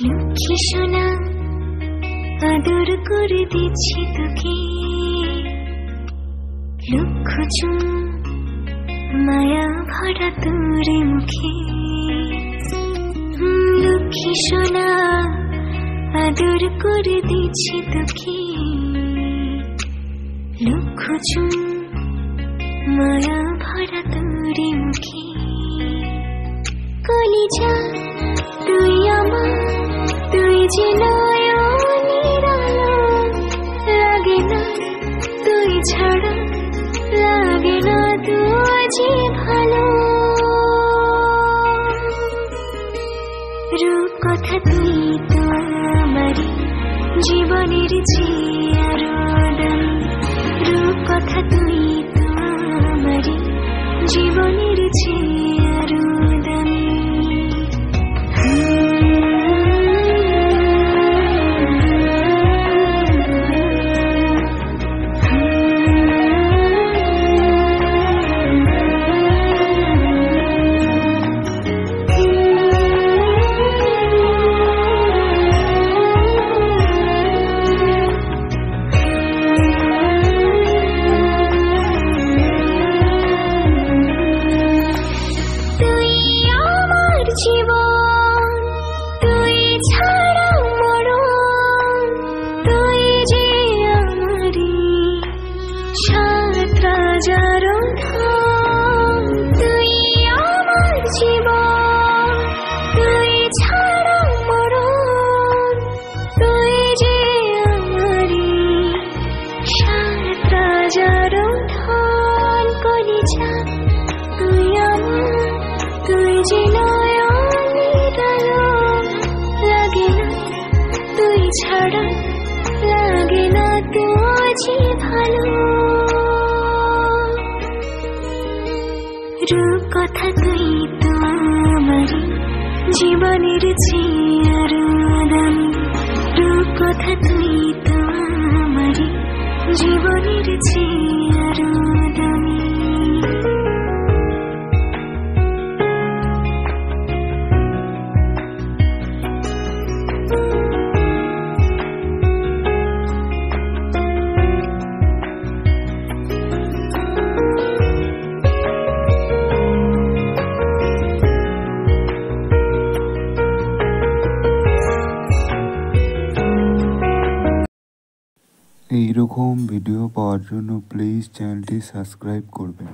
লক্ষ্মী সোনা আদর করে দিচ্ছি তোকে, লক্ষ চুম মায়া ভরা তোর মুখে। লক্ষ্মী সোনা আদর করে দিচ্ছি তোকে, লক্ষ চুম মায়া ভরা তোর মুখে। কলিজা তুই আমার, তুই যে নয়নের আলো, লাগে না তুই ছাড়া, লাগে না তুই যে ভালো। রূপ কথা তুই তো আমারই জীবনের চেয়ে আরো দামি, রূপ কথা তুই তো আমারই জীবনের চেয়ে আরো দামি। জীবন তুই ছাড়া মরণ, তুই যে আমারি সাত রাজার ধন। তুই আমার জীবন তুই ছাড়া মরণ, তুই যে আমারি সাত রাজার ধন। কলিজা তুই আমার, তুই যে ছাড়া, লাগে না তুই যে ভালো। রূপ কথা তুই তো আমারই জীবনের চেয়ে আরো দামি, রূপ কথা তুই তো আমারই জীবনের চেয়ে আরো দামি। এইরকম ভিডিও পাওয়ার জন্য প্লিজ চ্যানেলটি সাবস্ক্রাইব করবেন।